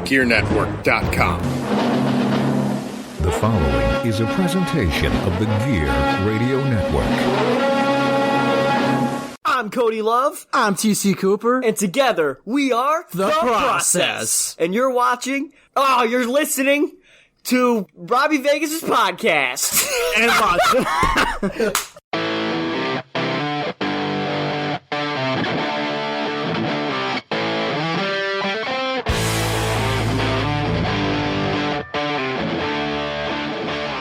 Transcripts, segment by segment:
thegearnetwork.com. The following is a presentation of the Gear Radio Network. I'm Cody Love. I'm TC Cooper. And together, we are The Process. And you're listening to Robbie Vegas' podcast. And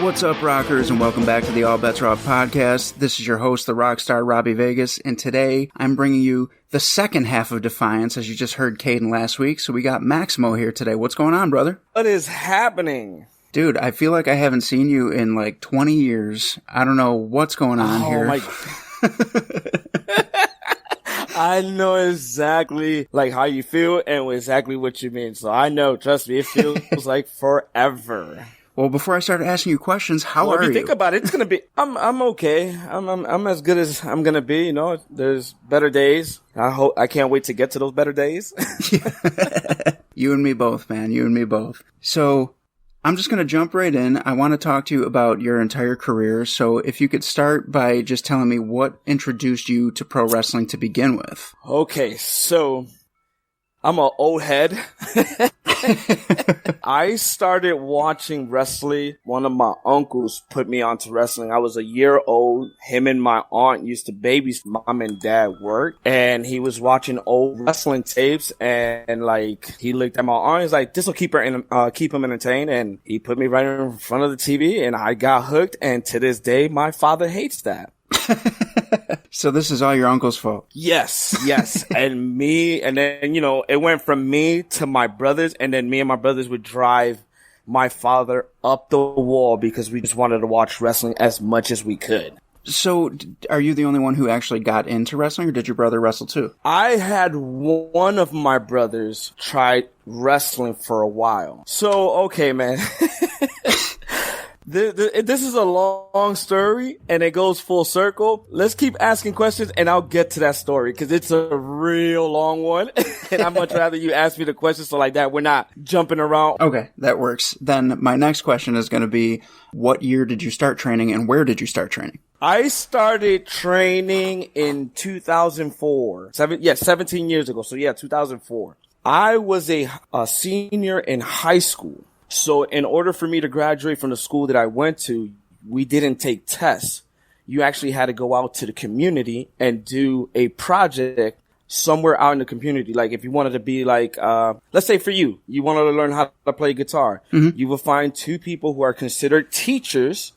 What's up, rockers, and welcome back to the All Bets Are Off podcast. This is your host, the rock star Robbie Vegas, and today I'm bringing you the second half of Defiance, as you just heard Cayden last week. So we got Maximo here today. What's going on, brother? What is happening? Dude, I feel like I haven't seen you in like 20 years. I don't know what's going on here. I know exactly like how you feel and exactly what you mean. So I know, trust me, it feels like forever. Well, before I start asking you questions, how are you? If you think about it, it's gonna be. I'm okay. I'm as good as I'm gonna be. You know, there's better days. I can't wait to get to those better days. You and me both, man. You and me both. So I'm just gonna jump right in. I want to talk to you about your entire career. So if you could start by just telling me what introduced you to pro wrestling to begin with. Okay, so I'm an old head. I started watching wrestling. One of my uncles put me onto wrestling. I was a year old. Him and my aunt used to babysit mom and dad work. And he was watching old wrestling tapes. And like, he looked at my aunt. He's like, this will keep him entertained. And he put me right in front of the TV. And I got hooked. And to this day, my father hates that. So this is all your uncle's fault. Yes. And then, you know, it went from me to my brothers, and then me and my brothers would drive my father up the wall because we just wanted to watch wrestling as much as we could. So are you the only one who actually got into wrestling, or did your brother wrestle too? I had one of my brothers try wrestling for a while. So, okay, man. This is a long story, and it goes full circle. Let's keep asking questions, and I'll get to that story, because it's a real long one, and I'd much rather you ask me the questions so like that we're not jumping around. Okay, that works. Then my next question is going to be, what year did you start training, and where did you start training? I started training in 2004. 17 years ago. So, 2004. I was a senior in high school. So in order for me to graduate from the school that I went to, we didn't take tests. You actually had to go out to the community and do a project somewhere out in the community. Like if you wanted to be like, let's say for you wanted to learn how to play guitar. Mm-hmm. You will find two people who are considered teachers,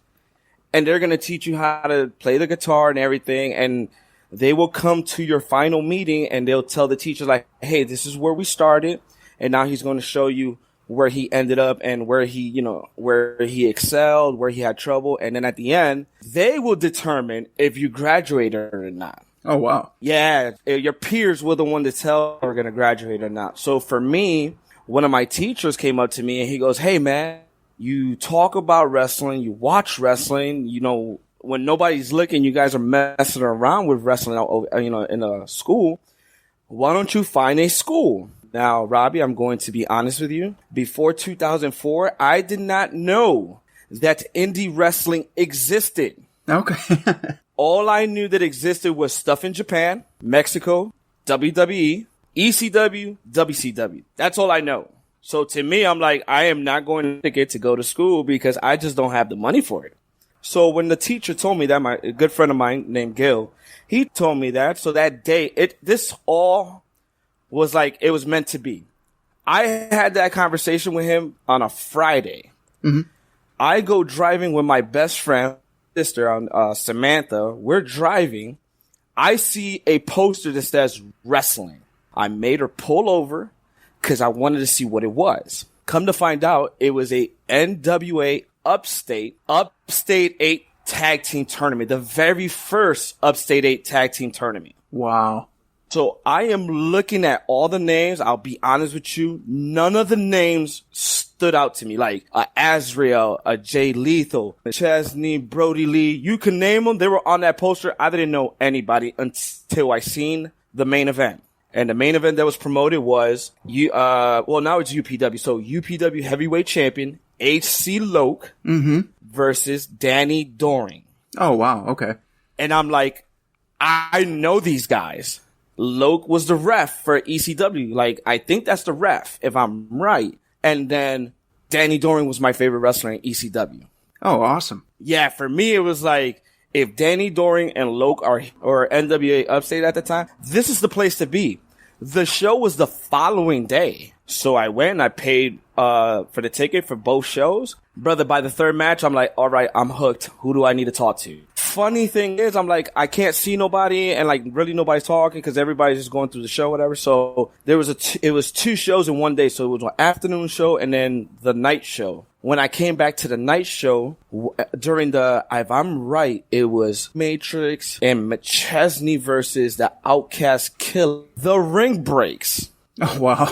and they're going to teach you how to play the guitar and everything. And they will come to your final meeting and they'll tell the teacher like, hey, this is where we started. And now he's going to show you where he ended up and where he excelled, where he had trouble. And then at the end, they will determine if you graduated or not. Oh, wow. Yeah. Your peers were the one to tell if you're going to graduate or not. So for me, one of my teachers came up to me and he goes, hey, man, you talk about wrestling, you watch wrestling, you know, when nobody's looking, you guys are messing around with wrestling, you know, in a school. Why don't you find a school? Now, Robbie, I'm going to be honest with you. Before 2004, I did not know that indie wrestling existed. Okay. All I knew that existed was stuff in Japan, Mexico, WWE, ECW, WCW. That's all I know. So to me, I'm like, I am not going to get to go to school because I just don't have the money for it. So when the teacher told me that, a good friend of mine named Gil, he told me that. So that day, this all was like, it was meant to be. I had that conversation with him on a Friday. Mm-hmm. I go driving with my best friend, sister, Samantha. We're driving. I see a poster that says wrestling. I made her pull over because I wanted to see what it was. Come to find out, it was a NWA Upstate 8 tag team tournament. The very first Upstate 8 tag team tournament. Wow. So I am looking at all the names. I'll be honest with you. None of the names stood out to me. Like Azrael, Jay Lethal, Chesney, Brodie Lee. You can name them. They were on that poster. I didn't know anybody until I seen the main event. And the main event that was promoted was now it's UPW. So UPW heavyweight champion HC Loke versus Danny Doring. Oh, wow. Okay. And I'm like, I know these guys. Loke was the ref for ECW. Like, I think that's the ref, if I'm right. And then Danny Doring was my favorite wrestler in ECW. Oh, awesome. Yeah, for me, it was like, if Danny Doring and Loke or NWA Upstate at the time, this is the place to be. The show was the following day. So I went and I paid for the ticket for both shows. Brother, by the third match, I'm like, all right, I'm hooked. Who do I need to talk to? Funny thing is, I'm like, I can't see nobody, and like really nobody's talking because everybody's just going through the show, whatever. So there was it was 2 shows in one day. So it was an afternoon show and then the night show. When I came back to the night show during if I'm right, it was Matrix and McChesney versus the Outcast Killer. The ring breaks. Oh, wow.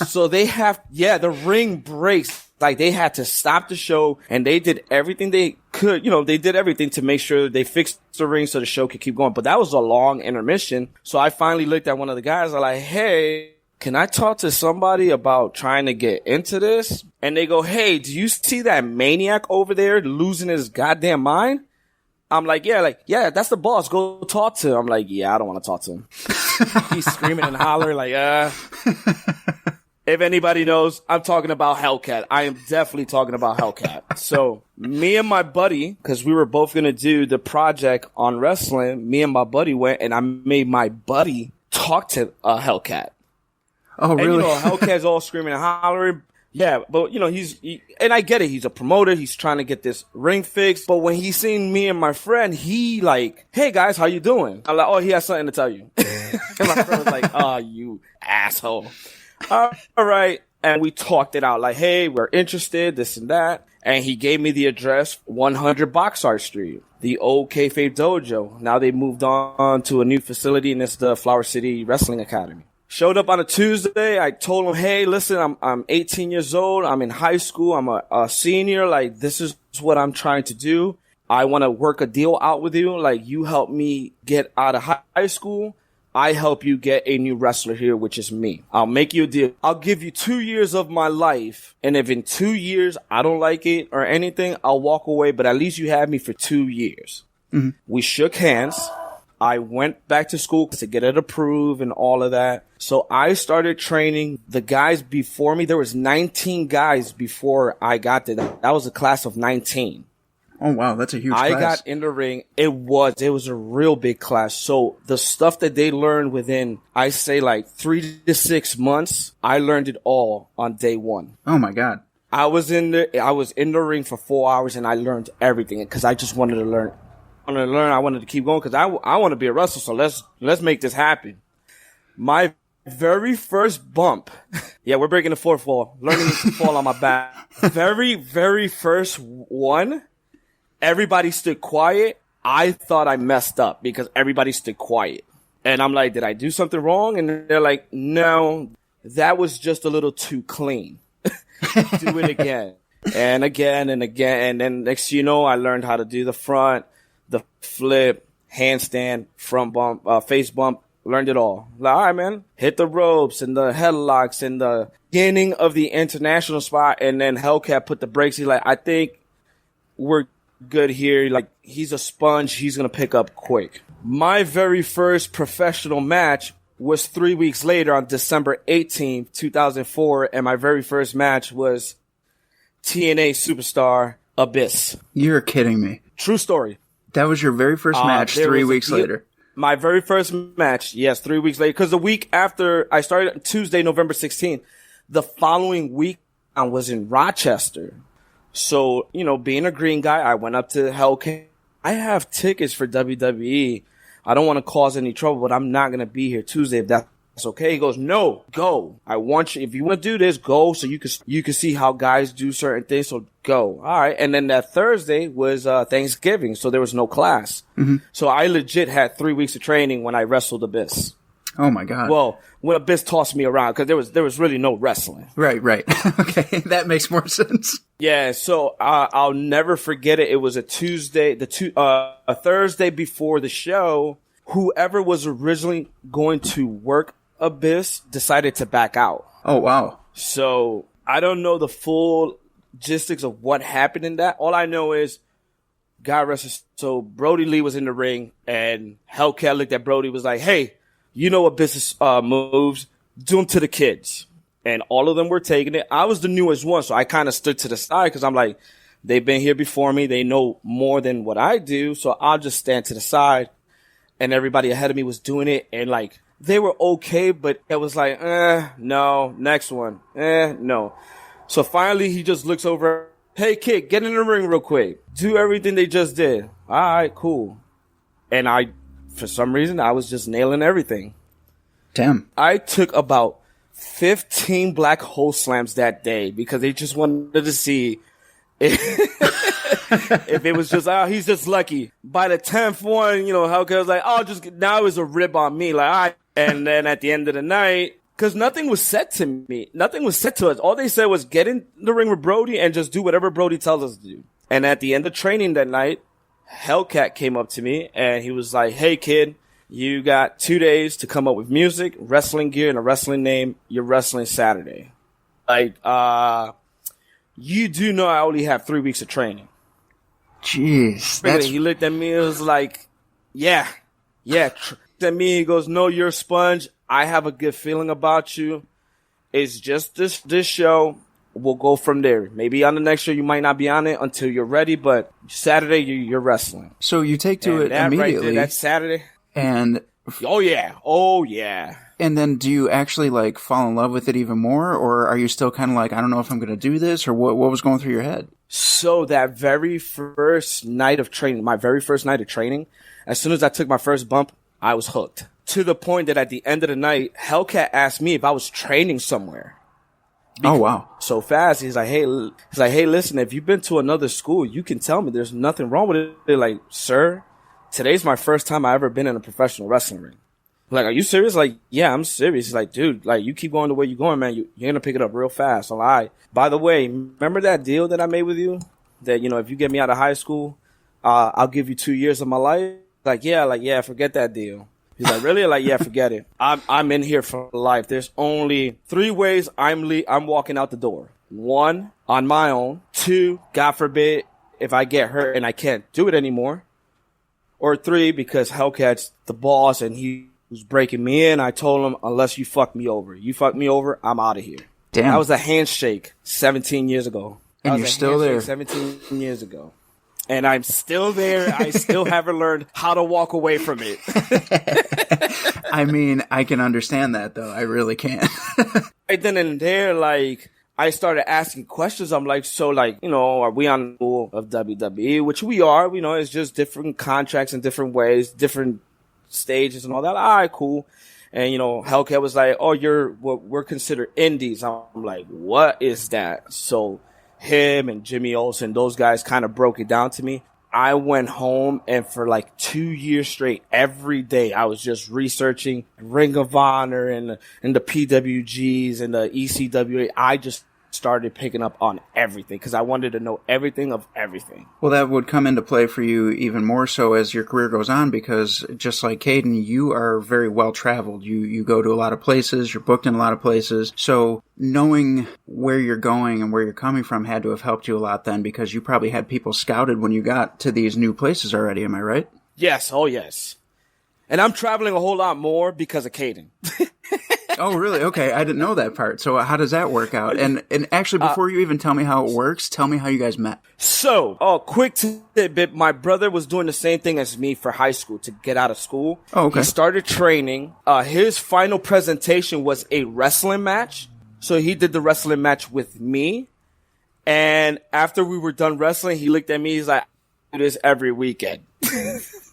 So the ring breaks. Like, they had to stop the show, and they did everything they could. They did everything to make sure they fixed the ring so the show could keep going. But that was a long intermission. So I finally looked at one of the guys. I'm like, hey, can I talk to somebody about trying to get into this? And they go, hey, do you see that maniac over there losing his goddamn mind? I'm like, yeah, that's the boss. Go talk to him. I'm like, yeah, I don't want to talk to him. He's screaming and hollering like, If anybody knows, I'm talking about Hellcat. I am definitely talking about Hellcat. So me and my buddy, because we were both going to do the project on wrestling, me and my buddy went and I made my buddy talk to Hellcat. Oh, really? And, Hellcat's all screaming and hollering. Yeah, but, and I get it. He's a promoter. He's trying to get this ring fixed. But when he seen me and my friend, he like, hey, guys, how you doing? I'm like, oh, he has something to tell you. And my friend was like, oh, you asshole. All right. And we talked it out like, hey, we're interested, this and that. And he gave me the address, 100 Boxart Street, the old Kayfabe Dojo. Now they moved on to a new facility, and it's the Flower City Wrestling Academy. Showed up on a Tuesday. I told him, hey, listen, I'm 18 years old. I'm in high school. I'm a senior. Like, this is what I'm trying to do. I want to work a deal out with you. Like, you help me get out of high school. I help you get a new wrestler here, which is me. I'll make you a deal. I'll give you 2 years of my life. And if in 2 years I don't like it or anything, I'll walk away. But at least you have me for 2 years. Mm-hmm. We shook hands. I went back to school to get it approved and all of that. So I started training the guys before me. There was 19 guys before I got there. That was a class of 19. Oh, wow. That's a huge class. I got in the ring. It was a real big class. So the stuff that they learned within, I say like 3 to 6 months, I learned it all on day one. Oh, my God. I was in the ring for 4 hours and I learned everything because I just wanted to learn. I wanted to keep going because I want to be a wrestler. So let's make this happen. My very first bump. Yeah, we're breaking the fourth wall. Learning to fall on my back. Very, very first one. Everybody stood quiet. I thought I messed up because everybody stood quiet. And I'm like, did I do something wrong? And they're like, no, that was just a little too clean. Do it again. And again and again. And then next thing you know, I learned how to do the front, the flip, handstand, front bump, face bump. Learned it all. Like, all right, man. Hit the ropes and the headlocks and the beginning of the international spot. And then Hellcat put the brakes. He's like, I think we're good here. Like, he's a sponge. He's going to pick up quick. My very first professional match was 3 weeks later on December 18th, 2004. And my very first match was TNA superstar Abyss. You're kidding me. True story. That was your very first match 3 weeks later. My very first match, yes, 3 weeks later. Because the week after, I started Tuesday, November 16th. The following week, I was in Rochester. So, being a green guy, I went up to Hellcat. I have tickets for WWE. I don't want to cause any trouble, but I'm not going to be here Tuesday if that's okay. He goes, no, go. I want you, if you want to do this, go so you can see how guys do certain things. So go. All right. And then that Thursday was Thanksgiving, so there was no class. Mm-hmm. So I legit had 3 weeks of training when I wrestled Abyss. Oh my God. Well, when Abyss tossed me around, because there was really no wrestling. Right. Okay, that makes more sense. Yeah, so I'll never forget it. It was a Tuesday, a Thursday before the show. Whoever was originally going to work Abyss decided to back out. Oh, wow. So I don't know the full logistics of what happened in that. All I know is, God rest his soul, Brodie Lee was in the ring, and Hellcat looked at Brodie, was like, hey, you know what business moves? Do them to the kids. And all of them were taking it. I was the newest one, so I kind of stood to the side because I'm like, they've been here before me. They know more than what I do, so I'll just stand to the side. And everybody ahead of me was doing it, and like, they were okay, but it was like, no, next one, no. So finally, he just looks over, hey, kid, get in the ring real quick. Do everything they just did. All right, cool. And for some reason, I was just nailing everything. Damn. I took about 15 black hole slams that day because they just wanted to see if it was just, he's just lucky. By the 10th one, Hellcat was like, now it was a rib on me. Like, all right. And then at the end of the night, because nothing was said to me. Nothing was said to us. All they said was get in the ring with Brodie and just do whatever Brodie tells us to do. And at the end of training that night, Hellcat came up to me and he was like, hey, kid, you got 2 days to come up with music, wrestling gear, and a wrestling name. You're wrestling Saturday. Like, you do know I only have 3 weeks of training. Jeez. He looked at me and was like, yeah. At me, he goes, no, you're a sponge. I have a good feeling about you. It's just this show. We'll go from there. Maybe on the next show you might not be on it until you're ready, but Saturday you're wrestling. So you take to it that immediately. Right there, that's Saturday. And oh yeah. And then do you actually like fall in love with it even more, or are you still kind of like, I don't know if I'm going to do this, or what was going through your head? So that very first night of training, as soon as I took my first bump, I was hooked. To the point that at the end of the night, Hellcat asked me if I was training somewhere. Oh, wow. So fast. He's like, hey, listen, if you've been to another school, you can tell me there's nothing wrong with it. They're like, sir, today's my first time I ever been in a professional wrestling ring. I'm like, are you serious? Like, yeah, I'm serious. He's like, dude, like, you keep going the way you're going, man. You're going to pick it up real fast. I'm like, all right. By the way, remember that deal that I made with you? That, if you get me out of high school, I'll give you 2 years of my life. Like, yeah, forget that deal. He's like, really? Like, yeah, forget it. I'm in here for life. There's only 3 ways I'm walking out the door. 1, on my own. 2, God forbid, if I get hurt and I can't do it anymore. Or 3, because Hellcat's the boss and he was breaking me in. I told him, unless you fuck me over. You fuck me over, I'm out of here. Damn. That was a handshake 17 years ago. And you're still there. 17 years ago. And I'm still there. I still haven't learned how to walk away from it. I mean, I can understand that, though. I really can. Right then and there, like, I started asking questions. I'm like, so, like, are we on the pool of WWE? Which we are. It's just different contracts in different ways, different stages and all that. All right, cool. And, Hellcat was like, oh, we're considered indies. I'm like, what is that? So him and Jimmy Olsen, those guys kind of broke it down to me. I went home and for like 2 years straight, every day I was just researching Ring of Honor and the PWGs and the ECWA. I just started picking up on everything because I wanted to know everything of everything. Well, that would come into play for you even more so as your career goes on, because just like Cayden, you are very well traveled. You go to a lot of places, you're booked in a lot of places. So knowing where you're going and where you're coming from had to have helped you a lot then, because you probably had people scouted when you got to these new places already. Am I right? Yes. Oh, yes. And I'm traveling a whole lot more because of Cayden. Oh, really? Okay. I didn't know that part. So how does that work out? And actually, before you even tell me how it works, tell me how you guys met. So, quick tidbit. My brother was doing the same thing as me for high school to get out of school. Oh, okay. He started training. His final presentation was a wrestling match. So he did the wrestling match with me. And after we were done wrestling, he looked at me. He's like, I do this every weekend.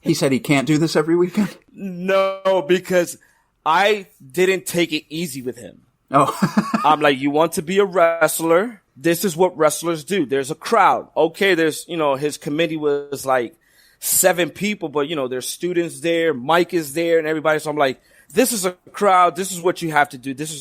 He said he can't do this every weekend? No, because I didn't take it easy with him. Oh. I'm like, you want to be a wrestler? This is what wrestlers do. There's a crowd. Okay, there's, his committee was like 7 people, but, there's students there. Mike is there and everybody. So I'm like, this is a crowd. This is what you have to do. This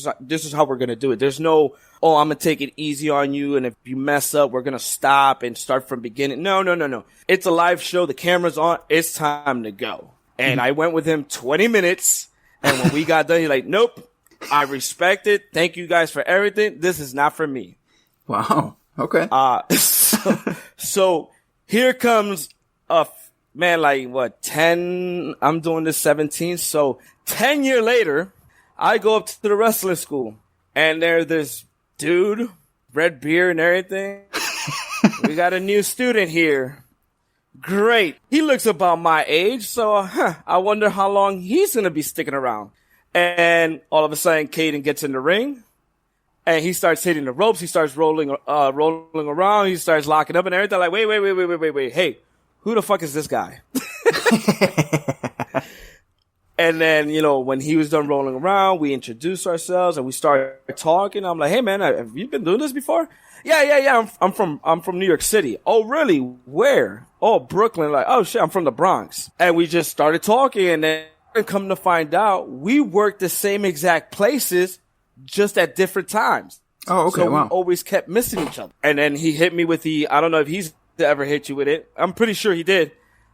is how we're going to do it. There's no, I'm going to take it easy on you. And if you mess up, we're going to stop and start from beginning. No. It's a live show. The camera's on. It's time to go. And I went with him 20 minutes. And when we got done, he's like, nope, I respect it. Thank you guys for everything. This is not for me. Wow. Okay. So here comes man, like what, 10, I'm doing this 17. So 10 years later, I go up to the wrestling school and there's this dude, red beard and everything. We got a new student here. Great. He looks about my age. So I wonder how long he's going to be sticking around. And all of a sudden, Cayden gets in the ring. And he starts hitting the ropes. He starts rolling around. He starts locking up and everything. Like, wait. Hey, who the fuck is this guy? And then, when he was done rolling around, we introduced ourselves and we started talking. I'm like, hey man, have you been doing this before? Yeah. I'm from New York City. Oh, really? Where? Oh, Brooklyn. Like, oh shit, I'm from the Bronx. And we just started talking and then come to find out we worked the same exact places, just at different times. Oh, okay. So wow. we always kept missing each other. And then he hit me with I don't know if he's ever hit you with it. I'm pretty sure he did.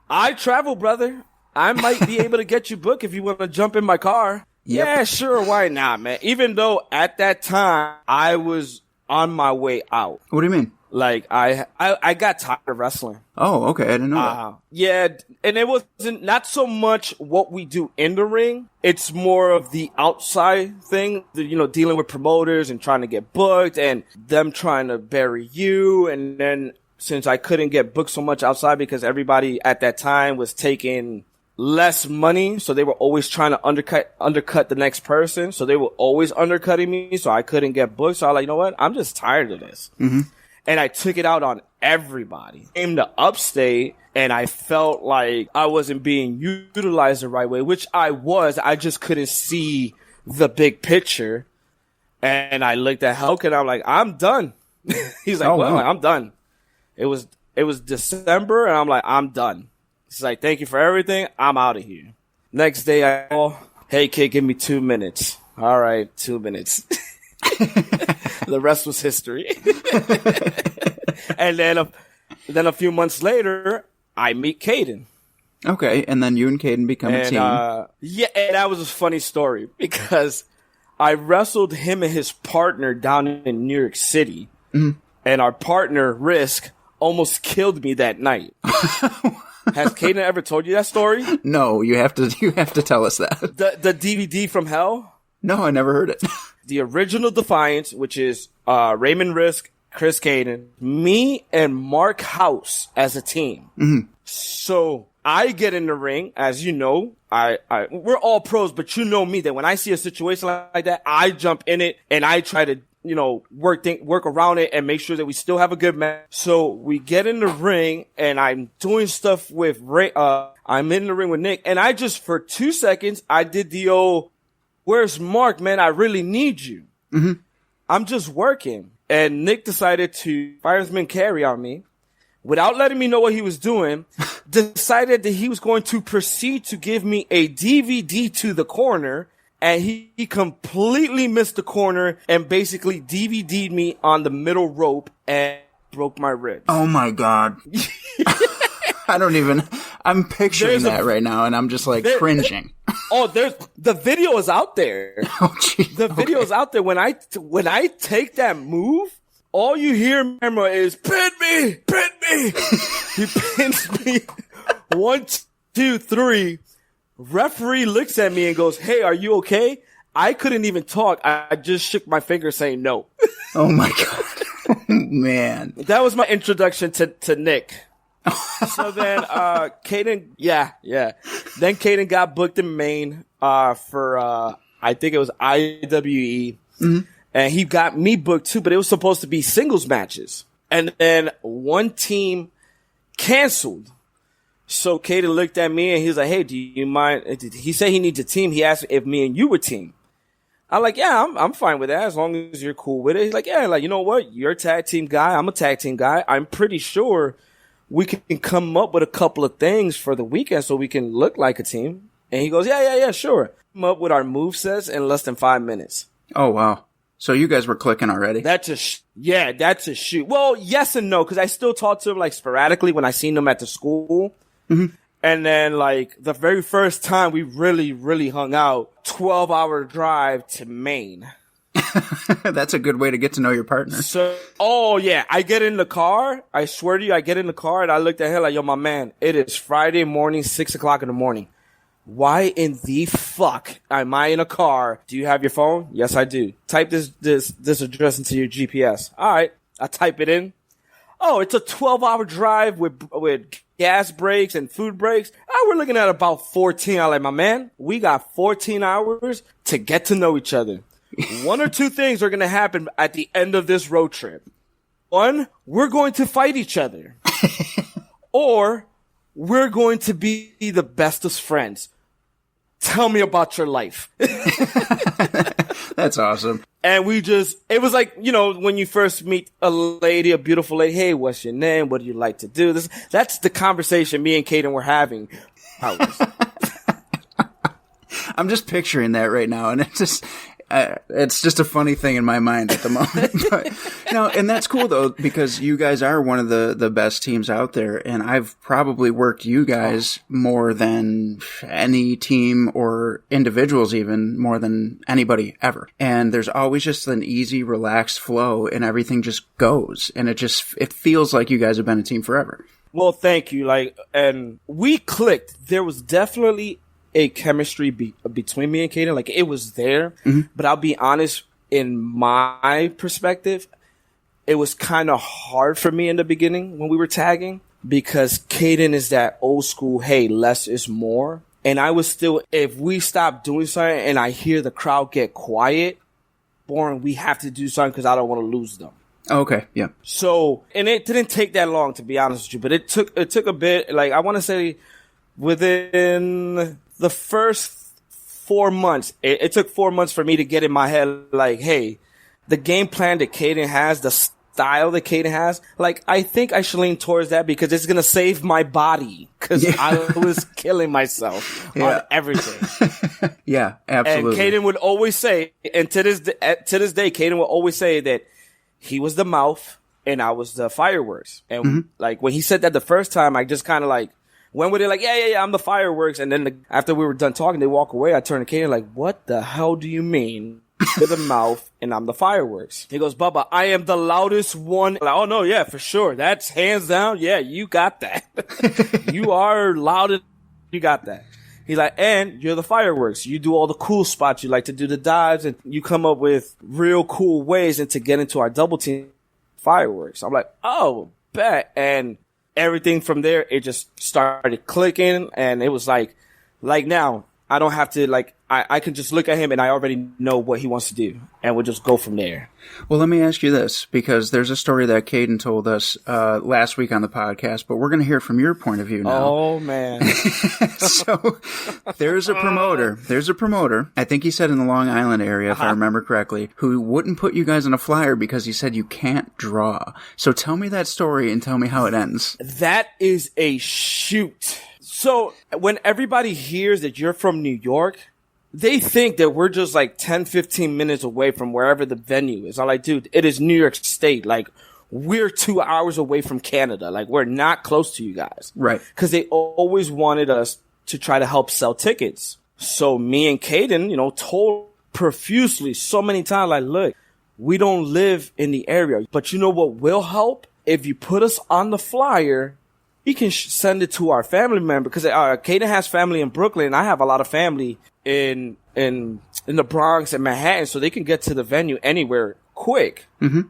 I travel, brother. I might be able to get you booked if you want to jump in my car. Yep. Yeah, sure. Why not, man? Even though at that time I was on my way out. What do you mean? Like I got tired of wrestling. Oh, okay. I didn't know that. Yeah, and it wasn't not so much what we do in the ring. It's more of the outside thing, dealing with promoters and trying to get booked and them trying to bury you. And then since I couldn't get booked so much outside because everybody at that time was taking less money, so they were always trying to undercut the next person. So they were always undercutting me, so I couldn't get booked. So I was like, you know what? I'm just tired of this. Mm-hmm. And I took it out on everybody. Came to Upstate, and I felt like I wasn't being utilized the right way, which I was. I just couldn't see the big picture. And I looked at Hulk, and I'm like, I'm done. He's like, well, wow. I'm done. It was December, and I'm like, I'm done. He's like, thank you for everything. I'm out of here. Next day, I call, hey, kid, give me 2 minutes. All right, 2 minutes. The rest was history. And then a few months later, I meet Cayden. Okay, and then you and Cayden become a team. Yeah, and that was a funny story because I wrestled him and his partner down in New York City, and our partner, Risk, almost killed me that night. Has Cayden ever told you that story? No, you have to tell us that. The DVD from hell? No, I never heard it. The original Defiance, which is Raymond Risk, Chris Cayden, me and Mark House as a team. Mm-hmm. So I get in the ring, as you know, we're all pros, but you know me that when I see a situation like that, I jump in it and I try to, work around it and make sure that we still have a good match. So we get in the ring and I'm doing stuff with I'm in the ring with Nick, and I just, for 2 seconds, I did the old, where's Mark, man? I really need you. Mm-hmm. I'm just working. And Nick decided to fireman carry on me without letting me know what he was doing, decided that he was going to proceed to give me a DVD to the corner. And he completely missed the corner and basically DVD'd me on the middle rope and broke my ribs. Oh my God. I'm picturing that right now and I'm just like cringing. The video is out there. Oh, geez. The video is out there. When I take that move, all you hear in camera is, pin me. He pins me. 1, 2, 3. Referee looks at me and goes, hey, are you okay? I couldn't even talk. I just shook my finger saying no. Oh my God. Man. That was my introduction to Nick. So then, Cayden, yeah. Then Cayden got booked in Maine, for, I think it was IWE. Mm-hmm. And he got me booked too, but it was supposed to be singles matches. And then one team canceled. So Cayden looked at me and he was like, hey, do you mind? He said he needs a team. He asked if me and you were team. I'm like, yeah, I'm fine with that as long as you're cool with it. He's like, yeah, like, you know what? You're a tag team guy. I'm a tag team guy. I'm pretty sure we can come up with a couple of things for the weekend so we can look like a team. And he goes, yeah, sure. Come up with our movesets in less than 5 minutes. Oh, wow. So you guys were clicking already? That's a shoot. Well, yes and no, because I still talk to him like sporadically when I seen him at the school. Mm-hmm. And then, like, the very first time we really, really hung out, 12-hour drive to Maine. That's a good way to get to know your partner. So, oh yeah, I get in the car. I swear to you, I get in the car and I looked at him like, yo, my man, it is Friday morning, 6:00 in the morning. Why in the fuck am I in a car? Do you have your phone? Yes, I do. Type this address into your GPS. All right, I type it in. Oh, it's a 12-hour drive with gas breaks and food breaks. Oh, we're looking at about 14. I'm like, my man, we got 14 hours to get to know each other. One or two things are going to happen at the end of this road trip. One, we're going to fight each other. Or we're going to be the bestest friends. Tell me about your life. That's awesome. And it was like, you know, when you first meet a lady, a beautiful lady, hey, what's your name? What do you like to do? That's the conversation me and Cayden were having. I'm just picturing that right now, and it's just a funny thing in my mind at the moment. But, and that's cool though, because you guys are one of the best teams out there, and I've probably worked you guys more than any team or individuals, even more than anybody ever. And there's always just an easy, relaxed flow, and everything just goes, and it feels like you guys have been a team forever. Well, thank you. And we clicked. There was definitely a chemistry between me and Cayden. Like, it was there. Mm-hmm. But I'll be honest, in my perspective, it was kind of hard for me in the beginning when we were tagging, because Cayden is that old school, hey, less is more. And I was still, if we stop doing something and I hear the crowd get quiet, boring, we have to do something because I don't want to lose them. Okay, yeah. So, and it didn't take that long, to be honest with you, but it took a bit. Like, I want to say within the first 4 months, it took 4 months for me to get in my head, like, hey, the game plan that Cayden has, the style that Cayden has, like, I think I should lean towards that because it's going to save my body, because I was killing myself on everything. Yeah, absolutely. And Cayden would always say, and to this day, Cayden would always say that he was the mouth and I was the fireworks. And like, when he said that the first time, I just kind of like, went with it like, yeah, I'm the fireworks. And then after we were done talking, they walk away. I turned to Cayden like, what the hell do you mean? You're the mouth and I'm the fireworks. He goes, Bubba, I am the loudest one. Like, oh no, yeah, for sure. That's hands down. Yeah, you got that. You are loud. You got that. He's like, and you're the fireworks. You do all the cool spots. You like to do the dives, and you come up with real cool ways and to get into our double team fireworks. I'm like, oh, bet. And everything from there, it just started clicking, and it was like now, I don't have to, like, I can just look at him and I already know what he wants to do, and we'll just go from there. Well, let me ask you this, because there's a story that Cayden told us last week on the podcast, but we're going to hear from your point of view now. Oh, man. So there's a promoter, I think he said in the Long Island area, if I remember correctly, who wouldn't put you guys on a flyer because he said you can't draw. So tell me that story and tell me how it ends. That is a shoot. So when everybody hears that you're from New York, they think that we're just like 10, 15 minutes away from wherever the venue is. I'm like, dude, it is New York State. Like, we're 2 hours away from Canada. Like, we're not close to you guys. Right. Because they always wanted us to try to help sell tickets. So me and Cayden, told profusely so many times, like, look, we don't live in the area, but you know what will help? If you put us on the flyer, we can send it to our family member, because Cayden has family in Brooklyn, and I have a lot of family in the Bronx and Manhattan, so they can get to the venue anywhere quick. Mm-hmm.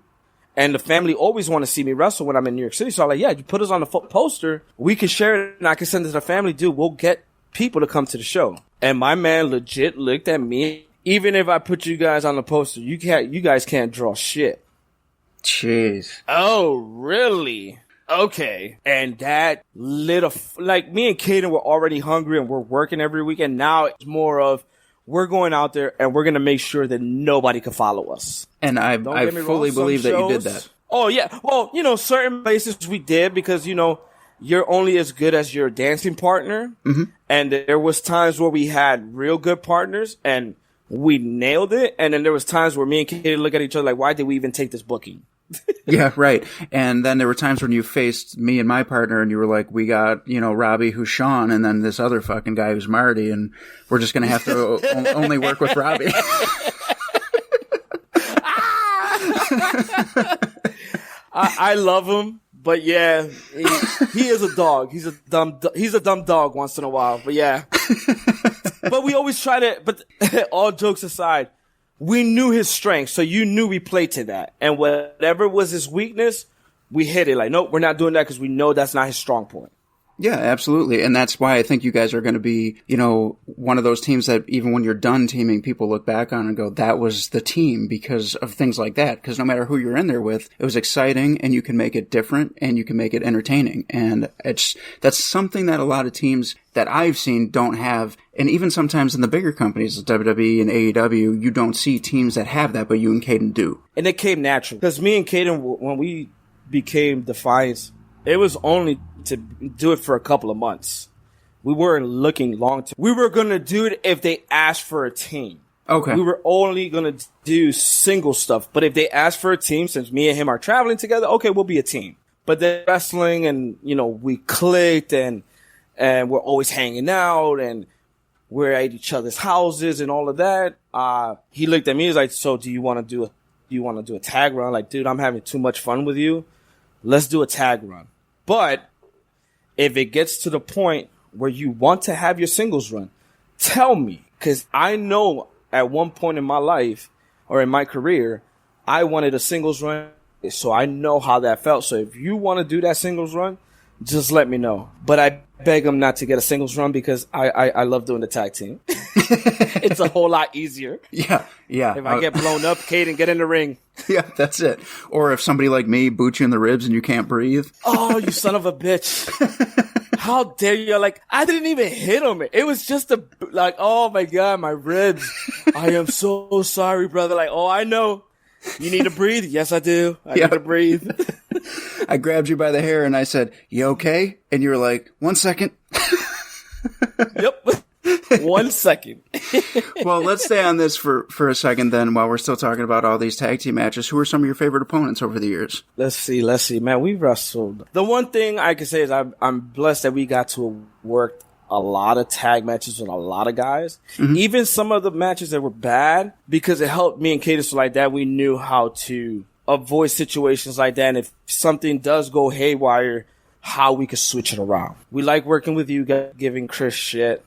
And the family always want to see me wrestle when I'm in New York City. So I'm like, yeah, you put us on the poster, we can share it, and I can send it to the family. Dude, we'll get people to come to the show. And my man legit looked at me. Even if I put you guys on the poster, you guys can't draw shit. Jeez. Oh, really? Okay. And that lit like, me and Cayden were already hungry and we're working every weekend. Now it's more of, we're going out there and we're going to make sure that nobody can follow us. And I fully believe that you did that. Oh, yeah. Well, certain places we did, because, you're only as good as your dancing partner. Mm-hmm. And there was times where we had real good partners and we nailed it. And then there was times where me and Cayden look at each other like, why did we even take this booking? Yeah, right. And then there were times when you faced me and my partner and you were like, we got, Robbie who's Sean and then this other fucking guy who's Marty and we're just going to have to only work with Robbie. I love him, but yeah, he is a dog. He's a dumb dog once in a while, but yeah. But we always try to, but all jokes aside, we knew his strength, so you knew we played to that. And whatever was his weakness, we hit it. Like, nope, we're not doing that because we know that's not his strong point. Yeah, absolutely. And that's why I think you guys are going to be, one of those teams that even when you're done teaming, people look back on and go, that was the team because of things like that. Because no matter who you're in there with, it was exciting and you can make it different and you can make it entertaining. And that's something that a lot of teams that I've seen don't have. And even sometimes in the bigger companies, WWE and AEW, you don't see teams that have that, but you and Cayden do. And it came natural. Because me and Cayden, when we became Defiance, it was only to do it for a couple of months. We weren't looking long term. We were going to do it if they asked for a team. Okay. We were only going to do single stuff. But if they asked for a team, since me and him are traveling together, okay, we'll be a team. But then wrestling and, we clicked and we're always hanging out and we're at each other's houses and all of that. He looked at me, he was like, so do you want to do a tag run? Like, dude, I'm having too much fun with you. Let's do a tag run. But if it gets to the point where you want to have your singles run, tell me. Because I know at one point in my life or in my career, I wanted a singles run. So I know how that felt. So if you want to do that singles run, just let me know. But I beg him not to get a singles run because I love doing the tag team. It's a whole lot easier. Yeah. If I get blown up, Cayden, get in the ring. Yeah, that's it. Or if somebody like me boots you in the ribs and you can't breathe. Oh, you son of a bitch. How dare you? Like, I didn't even hit him. It was just oh my God, my ribs. I am so sorry, brother. Like, oh, I know. You need to breathe? Yes, I do. I need to breathe. I grabbed you by the hair and I said, you okay? And you were like, 1 second. Yep. 1 second. Well, let's stay on this for a second then while we're still talking about all these tag team matches. Who are some of your favorite opponents over the years? Let's see. Man, we wrestled. The one thing I can say is I'm blessed that we got to work a lot of tag matches with a lot of guys. Mm-hmm. Even some of the matches that were bad, because it helped me and Cayden so like that. We knew how to avoid situations like that. And if something does go haywire, how we could switch it around. We like working with you guys, giving Chris shit.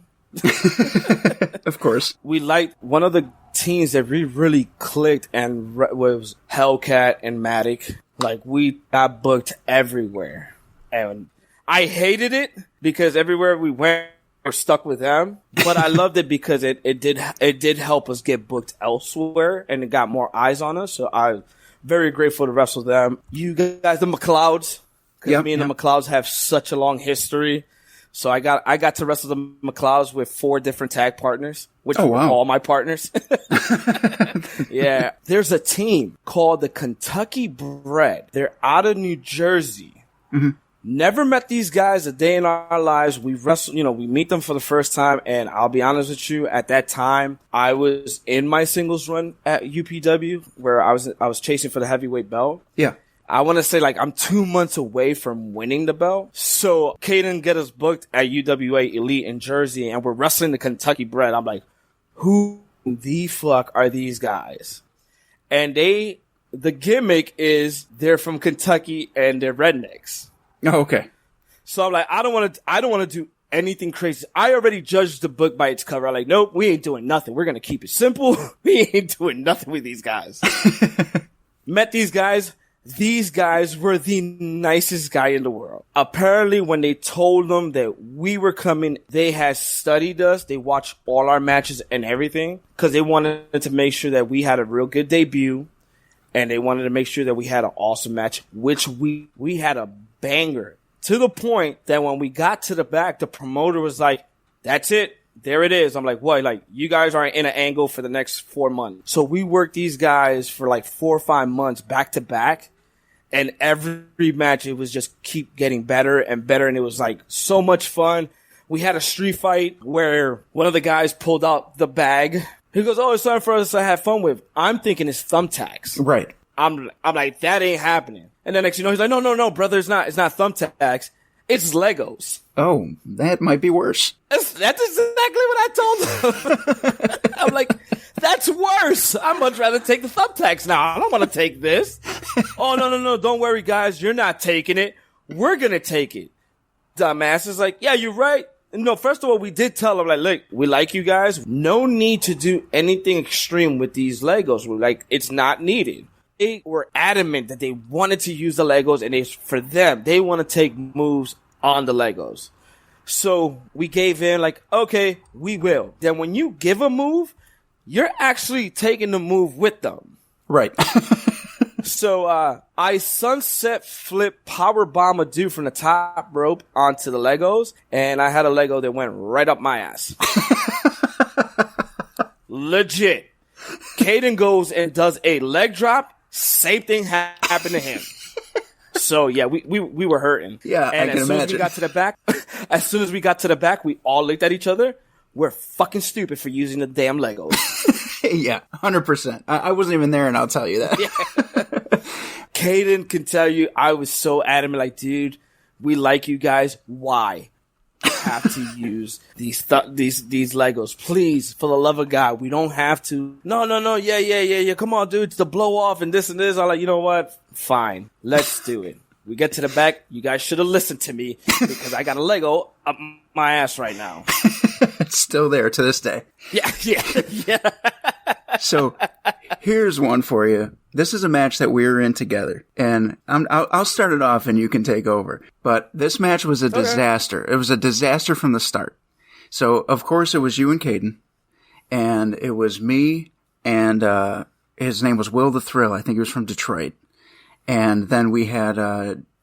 Of course. We liked one of the teams that we really clicked and was Hellcat and Matic. Like, we got booked everywhere. And I hated it because everywhere we went, we're stuck with them. But I loved it because it did help us get booked elsewhere and it got more eyes on us. So I'm very grateful to wrestle them. You guys, the McLeods, because me and the McLeods have such a long history. So I got to wrestle the McLeods with 4 different tag partners, which were all my partners. Yeah. There's a team called the Kentucky Bred. They're out of New Jersey. Mm-hmm. Never met these guys a day in our lives. We wrestle, we meet them for the first time. And I'll be honest with you, at that time, I was in my singles run at UPW where I was chasing for the heavyweight belt. Yeah. I want to say I'm 2 months away from winning the belt. So Cayden get us booked at UWA Elite in Jersey and we're wrestling the Kentucky Bred. I'm like, who the fuck are these guys? And the gimmick is they're from Kentucky and they're rednecks. Oh, okay. So I'm like, I don't want to do anything crazy. I already judged the book by its cover. I'm like, nope, we ain't doing nothing. We're going to keep it simple. We ain't doing nothing with these guys. Met these guys. These guys were the nicest guy in the world. Apparently, when they told them that we were coming, they had studied us. They watched all our matches and everything because they wanted to make sure that we had a real good debut. And they wanted to make sure that we had an awesome match, which we had a banger to the point that when we got to the back, the promoter was like, that's it. There it is. I'm like, what? Like, you guys are in an angle for the next 4 months. So we worked these guys for 4 or 5 months back to back. And every match, it was just keep getting better and better. And it was so much fun. We had a street fight where one of the guys pulled out the bag. He goes, oh, it's time for us to have fun with. I'm thinking it's thumbtacks. Right. I'm like, that ain't happening. And then next you know, he's like, no, brother, it's not thumbtacks. It's Legos. Oh, that might be worse. That's exactly what I told him. I'm like, that's worse. I'd much rather take the thumbtacks now. I don't want to take this. Oh, no. Don't worry, guys. You're not taking it. We're going to take it. Dumbass is like, yeah, you're right. No, first of all, we did tell him, like, look, we like you guys. No need to do anything extreme with these Legos. We're like, it's not needed. They were adamant that they wanted to use the Legos, and it's for them. They want to take moves on the Legos. So we gave in, like, okay, we will. Then when you give a move, you're actually taking the move with them. Right. So I sunset flip power bomb a dude from the top rope onto the Legos, and I had a Lego that went right up my ass. Legit. Cayden goes and does a leg drop. Same thing happened to him. So yeah, we were hurting. Yeah, and I can as soon imagine. as we got to the back, we all looked at each other. We're fucking stupid for using the damn Legos. Yeah, 100%. I wasn't even there, and I'll tell you that. Yeah. Cayden can tell you I was so adamant, like, dude, we like you guys. Why? Have to use these Legos, please, for the love of God. We don't have to. No. Yeah. Come on, dude. It's the blow off and this and this. I'm like, you know what? Fine. Let's do it. We get to the back. You guys should have listened to me because I got a Lego up my ass right now. It's still there to this day. Yeah. So here's one for you. This is a match that we were in together, and I'll start it off and you can take over. But this match was a disaster. It was a disaster from the start. So, of course, it was you and Cayden, and it was me, and his name was Will the Thrill. I think he was from Detroit. And then we had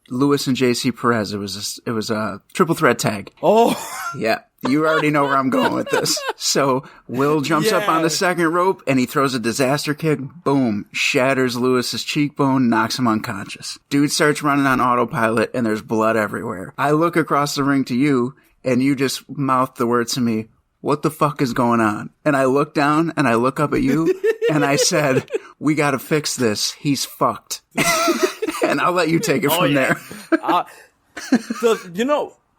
Lewis and JC Perez. It was a triple threat tag. Oh, yeah. You already know where I'm going with this. So Will jumps up on the second rope and he throws a disaster kick. Boom. Shatters Lewis's cheekbone, knocks him unconscious. Dude starts running on autopilot and there's blood everywhere. I look across the ring to you and you just mouth the words to me, "What the fuck is going on?" And I look down and I look up at you and I said, "We gotta fix this. He's fucked." And I'll let you take it from there.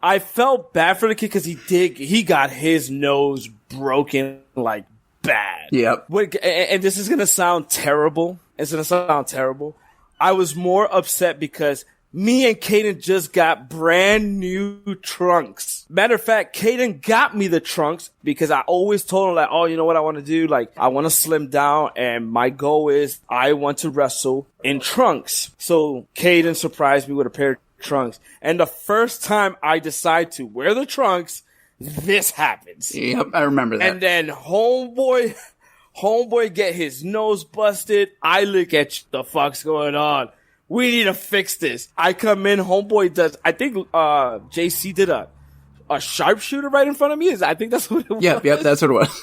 I felt bad for the kid because he got his nose broken like bad. Yep. And this is going to sound terrible. I was more upset because me and Cayden just got brand new trunks. Matter of fact, Cayden got me the trunks because I always told him, like, oh, you know what I want to do? Like, I want to slim down and my goal is I want to wrestle in trunks. So Cayden surprised me with a pair of trunks. And the first time I decide to wear the trunks, this happens. Yep, I remember that. And then homeboy get his nose busted. I look at the fuck's going on. We need to fix this. I come in, homeboy does, I think, JC did a sharpshooter right in front of me. I think that's what it was. Yep, that's what it was.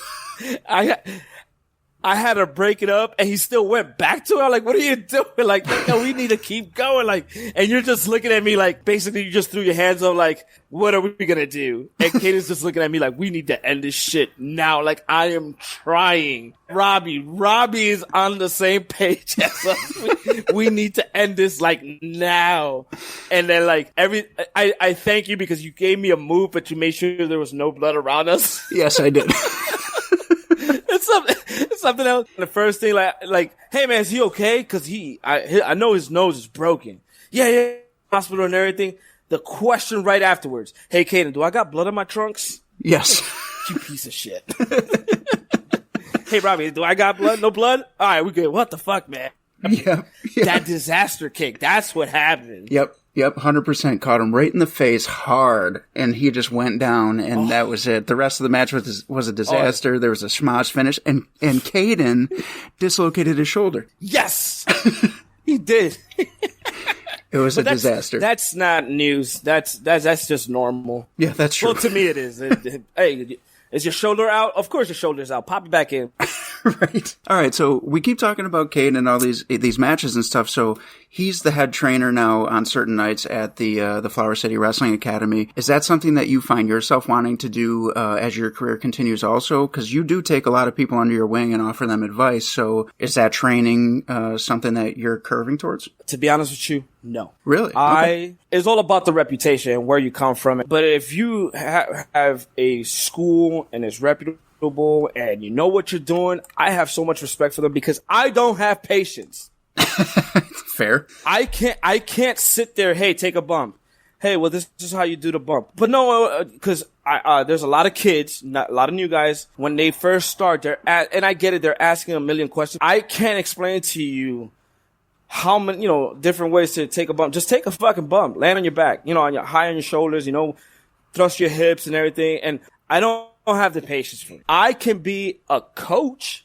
I had to break it up and he still went back to it. I'm like, what are you doing? Like, no, we need to keep going. Like, and you're just looking at me like, basically you just threw your hands up like, what are we going to do? And Cayden's just looking at me like, we need to end this shit now. Like, I am trying. Robbie is on the same page as us. We need to end this like now. And then like I thank you because you gave me a move, but you made sure there was no blood around us. Yes, I did. It's something else. The first thing, like, hey man, is he okay? Cause I know his nose is broken. Yeah, hospital and everything. The question right afterwards, hey Cayden, do I got blood in my trunks? Yes. You piece of shit. Hey Robbie, do I got blood? No blood? All right, we good. What the fuck, man? Yeah. That disaster kick. That's what happened. Yep. 100% caught him right in the face hard, and he just went down, and that was it. The rest of the match was a disaster. There was a schmoz finish, and Cayden dislocated his shoulder. Yes! He did. It was a disaster. That's not news. That's just normal. Yeah, that's true. Well, to me it is. Hey, is your shoulder out? Of course your shoulder's out. Pop it back in. Right. All right. So we keep talking about Cayden and all these matches and stuff. So he's the head trainer now on certain nights at the Flower City Wrestling Academy. Is that something that you find yourself wanting to do as your career continues also? Because you do take a lot of people under your wing and offer them advice. So is that training something that you're curving towards? To be honest with you, no. Really? Okay. It's all about the reputation and where you come from. But if you have a school and it's reputable, and you know what you're doing, I have so much respect for them because I don't have patience. Fair. I can't sit there, hey, take a bump. Hey, well, this is how you do the bump. But no, because there's a lot of kids, a lot of new guys, when they first start, and I get it, they're asking a million questions. I can't explain to you how many, different ways to take a bump. Just take a fucking bump, land on your back, high on your shoulders, thrust your hips and everything. And I don't have the patience for it. I can be a coach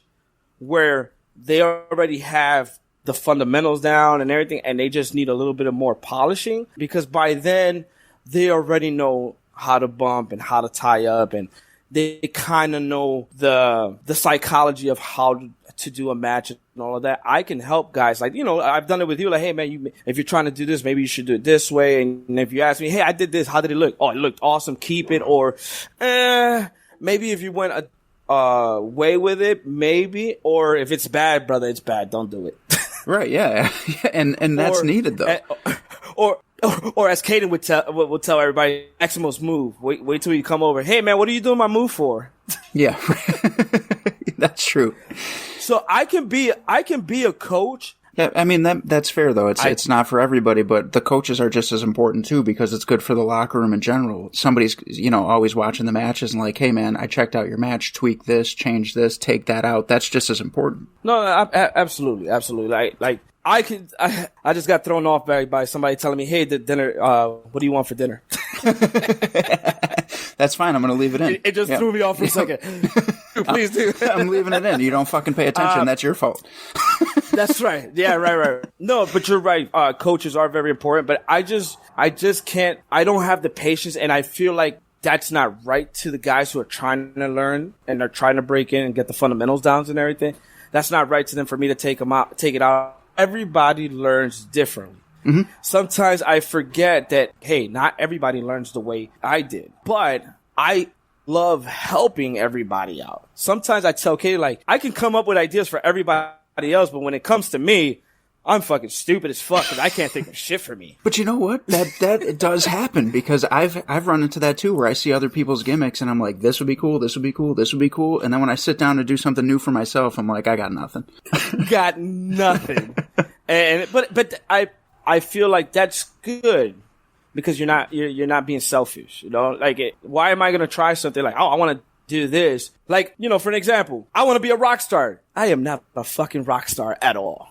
where they already have the fundamentals down and everything, and they just need a little bit of more polishing because by then they already know how to bump and how to tie up, and they kind of know the psychology of how to do a match and all of that. I can help guys. Like, I've done it with you. Like, hey, man, if you're trying to do this, maybe you should do it this way. And if you ask me, hey, I did this, how did it look? Oh, it looked awesome. Keep it. Or, maybe if you went way with it, maybe. Or if it's bad, brother, it's bad. Don't do it. Right, yeah. And that's needed, though. Or as Cayden would tell everybody, Maximo's move. Wait till you come over. Hey, man, what are you doing my move for? Yeah, that's true. So I can be a coach. Yeah, I mean that's fair though. It's not for everybody, but the coaches are just as important too because it's good for the locker room in general. Somebody's always watching the matches and like, hey man, I checked out your match. Tweak this, change this, take that out. That's just as important. No, absolutely. I just got thrown off by somebody telling me, hey, the dinner. What do you want for dinner? That's fine. I'm going to leave it in. It just threw me off for a second. Please do. I'm leaving it in. You don't fucking pay attention. That's your fault. That's right. Yeah, right. No, but you're right. Coaches are very important, but I just can't. I don't have the patience, and I feel like that's not right to the guys who are trying to learn and are trying to break in and get the fundamentals down and everything. That's not right to them for me to take it out. Everybody learns differently. Mm-hmm. Sometimes I forget that, hey, not everybody learns the way I did, but I love helping everybody out. Sometimes I tell Cayden, like, I can come up with ideas for everybody else, but when it comes to me, I'm fucking stupid as fuck and I can't think of shit for me. But you know what? That does happen because I've run into that too where I see other people's gimmicks and I'm like, this would be cool, this would be cool, this would be cool. And then when I sit down to do something new for myself, I'm like, I got nothing. Got nothing. But I feel like that's good because you're not being selfish, like why am I going to try something like, oh, I want to do this. Like, for an example, I want to be a rock star. I am not a fucking rock star at all.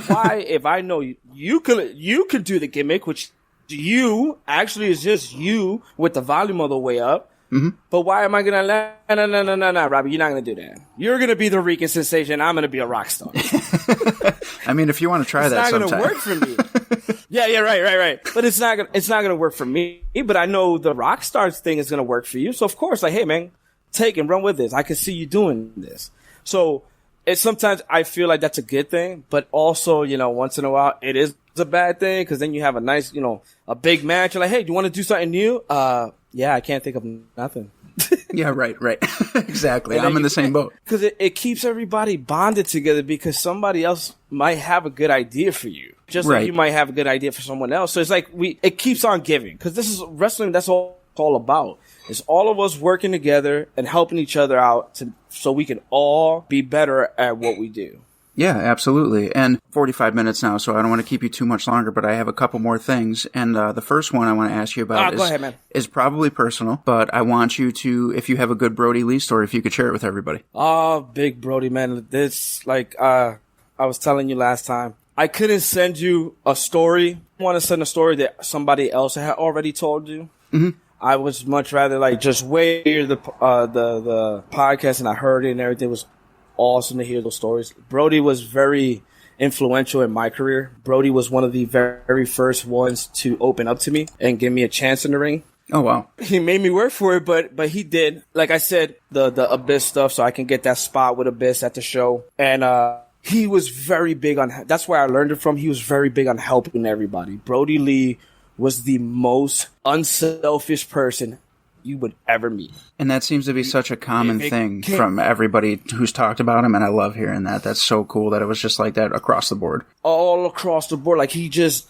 Why, if I know you could do the gimmick, which you actually is just you with the volume all the way up. Mm-hmm. But why am I going to no, Robbie, you're not going to do that. You're going to be the Rican sensation. I'm going to be a rock star. I mean, if you want to try that sometime. It's not going to work for me. Yeah, right. But it's not going to work for me. But I know the rock stars thing is going to work for you. So of course, like, hey man, take and run with this. I can see you doing this. So sometimes I feel like that's a good thing, but also, once in a while it is a bad thing because then you have a nice, a big match. You're like, hey, do you want to do something new? Yeah, I can't think of nothing. Yeah, right. Exactly. I'm in the same boat. Because it keeps everybody bonded together because somebody else might have a good idea for you. Just like you might have a good idea for someone else. So it's like it keeps on giving because this is wrestling. That's all it's all about. It's all of us working together and helping each other out so we can all be better at what we do. Yeah, absolutely. And 45 minutes now, so I don't want to keep you too much longer, but I have a couple more things. And the first one I want to ask you about go ahead, man. Is probably personal, but I want you to, if you have a good Brodie Lee story, if you could share it with everybody. Oh, big Brodie, man. This, I was telling you last time, I couldn't send you a story. I want to send a story that somebody else had already told you. Mm-hmm. I was much rather just hear the podcast and I heard it and everything. It was awesome to hear those stories. Brodie was very influential in my career. Brodie was one of the very first ones to open up to me and give me a chance in the ring. Oh, wow. He made me work for it, but he did. Like I said, the Abyss stuff, so I can get that spot with Abyss at the show. And he was very big on, that's where I learned it from. He was very big on helping everybody. Brodie Lee was the most unselfish person you would ever meet. And that seems to be such a common thing from everybody who's talked about him, and I love hearing that. That's so cool that it was just like that across the board. All across the board. Like, he just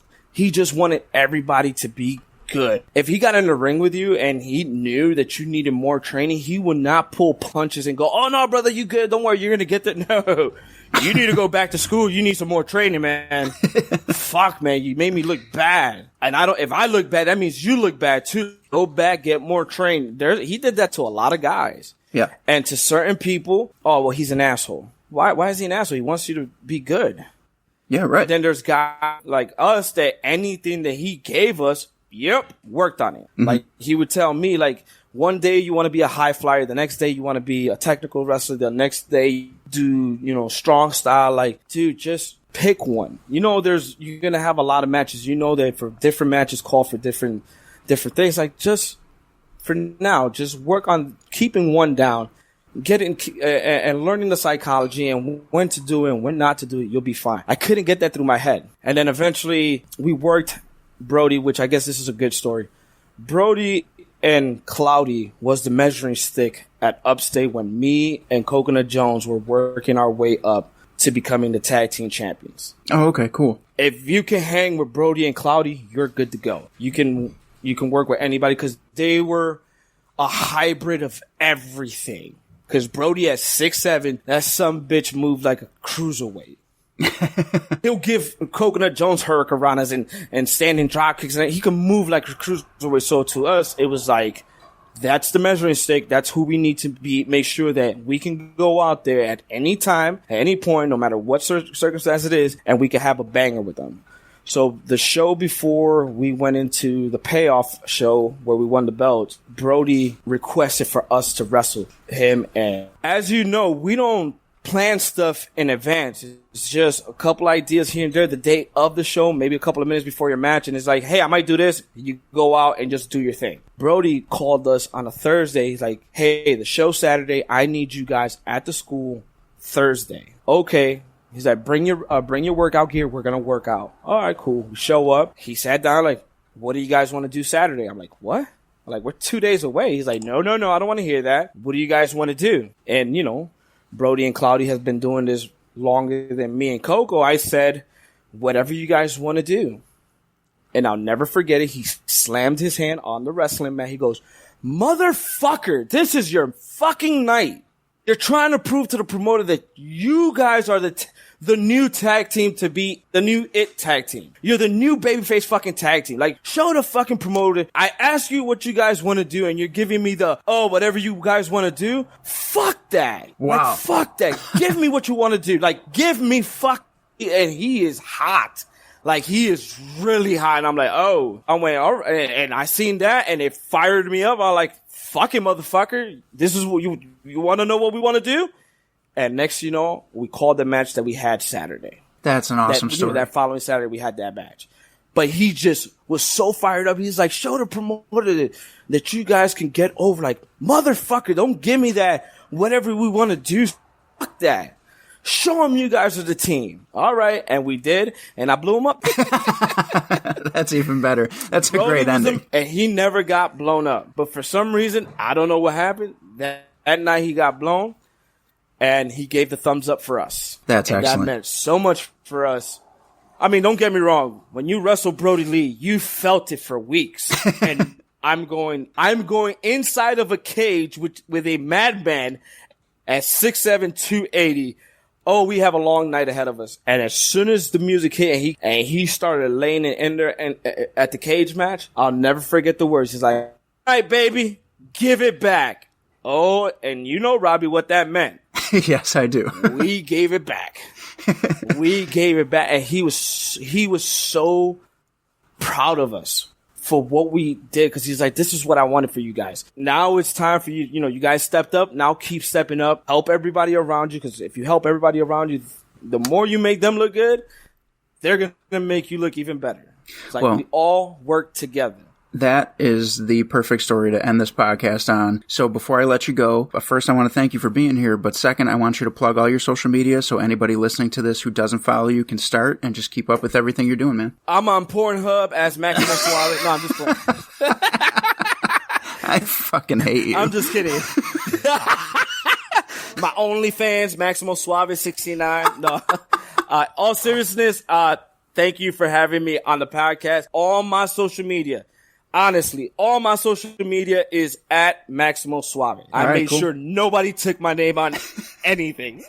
wanted everybody to be good. If he got in the ring with you and he knew that you needed more training, he would not pull punches and go, "Oh no, brother, you good. Don't worry, you're going to get that." No, you need to go back to school. You need some more training, man. Fuck, man, you made me look bad. And if I look bad, that means you look bad too. Go back, get more training. He did that to a lot of guys. Yeah. And to certain people, oh, well, he's an asshole. Why is he an asshole? He wants you to be good. Yeah, right. But then there's guys like us that anything that he gave us, yep, worked on it. Mm-hmm. Like, he would tell me, like, one day you want to be a high flyer, the next day you want to be a technical wrestler, the next day you do, strong style. Like, dude, just pick one. You're going to have a lot of matches. You know that for different matches call for different things. Like, just for now, just work on keeping one down, getting and learning the psychology and when to do it and when not to do it. You'll be fine. I couldn't get that through my head. And then eventually we worked Brodie, which I guess this is a good story. Brodie and Cloudy was the measuring stick at Upstate when me and Coconut Jones were working our way up to becoming the tag team champions. Oh, okay, cool. If you can hang with Brodie and Cloudy, you're good to go. You can work with anybody because they were a hybrid of everything. Because Brodie at 6'7", that some bitch moved like a cruiserweight. He'll give Coconut Jones hurricanranas and standing drop kicks, and he can move like a cruiserweight. So to us, it was like, that's the measuring stick. That's who we need to be. Make sure that we can go out there at any time, at any point, no matter what circumstance it is, and we can have a banger with them. So the show before we went into the payoff show where we won the belt, Brodie requested for us to wrestle him. And as you know, we don't plan stuff in advance. It's just a couple ideas here and there the day of the show, maybe a couple of minutes before your match, and it's like, hey, I might do this. You go out and just do your thing. Brodie called us on a Thursday. He's like, hey, the show Saturday, I need you guys at the school Thursday. Okay. He's like, bring your workout gear. We're going to work out. All right, cool. We show up. He sat down like, what do you guys want to do Saturday? I'm like, what? I'm like, we're 2 days away. He's like, no, I don't want to hear that. What do you guys want to do? And, Brodie and Cloudy has been doing this longer than me and Coco. I said, whatever you guys want to do. And I'll never forget it. He slammed his hand on the wrestling mat. He goes, motherfucker, this is your fucking night. You're trying to prove to the promoter that you guys are the new tag team to be the new it tag team. You're the new babyface fucking tag team. Like, show the fucking promoter. I asked you what you guys want to do and you're giving me whatever you guys want to do. Fuck that. Wow. Like, fuck that. Give me what you want to do. Like, give me fuck. And he is hot. Like, he is really hot. And I'm like, oh. I went, all right. And I seen that and it fired me up. I'm like, fucking motherfucker. This is what you want to know what we want to do? And next, we called the match that we had Saturday. That's an awesome story. That following Saturday, we had that match. But he just was so fired up. He's like, show the promoter that you guys can get over. Like, motherfucker, don't give me that. Whatever we want to do, fuck that. Show him you guys are the team. All right. And we did. And I blew him up. That's even better. That's a great ending. And he never got blown up. But for some reason, I don't know what happened. That night he got blown. And he gave the thumbs up for us. That's excellent. That meant so much for us. I mean, don't get me wrong. When you wrestled Brodie Lee, you felt it for weeks. And I'm going inside of a cage with a madman at 6'7", 280. Oh, we have a long night ahead of us. And as soon as the music hit and he started laying it in there and at the cage match, I'll never forget the words. He's like, all right, baby, give it back. Oh, and you know, Robbie, what that meant. Yes, I do. We gave it back. We gave it back. And he was so proud of us for what we did. Cause he's like, this is what I wanted for you guys. Now it's time for you. You guys stepped up. Now keep stepping up. Help everybody around you. Cause if you help everybody around you, the more you make them look good, they're going to make you look even better. It's like we all work together. That is the perfect story to end this podcast on. So before I let you go, first I want to thank you for being here, but second I want you to plug all your social media so anybody listening to this who doesn't follow you can start and just keep up with everything you're doing, man. I'm on Pornhub as Maximo Suave. No, I'm just playing. I fucking hate you. I'm just kidding. My OnlyFans, Maximo Suave 69. No. All seriousness, thank you for having me on the podcast. All my social media, honestly, all my social media is at Maximo Suave. I made sure nobody took my name on anything.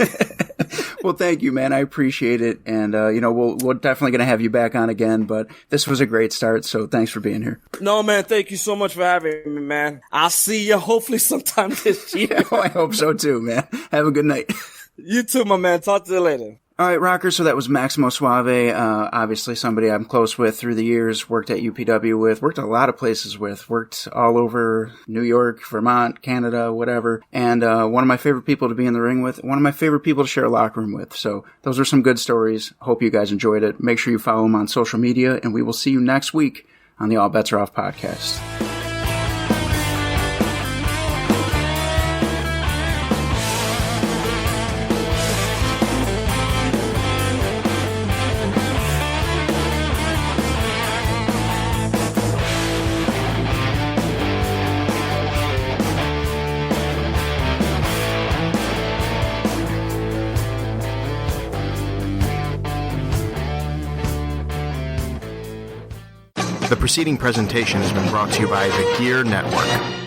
Well, thank you, man. I appreciate it. And, we're definitely going to have you back on again, but this was a great start. So thanks for being here. No, man. Thank you so much for having me, man. I'll see you hopefully sometime this year. I hope so too, man. Have a good night. You too, my man. Talk to you later. All right, rockers, so that was Maximo Suave, obviously somebody I'm close with through the years, worked at UPW with, worked a lot of places with, worked all over New York, Vermont, Canada, whatever, and one of my favorite people to be in the ring with, one of my favorite people to share a locker room with. So those are some good stories. Hope you guys enjoyed it. Make sure you follow him on social media, and we will see you next week on the All Bets Are Off podcast. The preceding presentation has been brought to you by the Gear Network.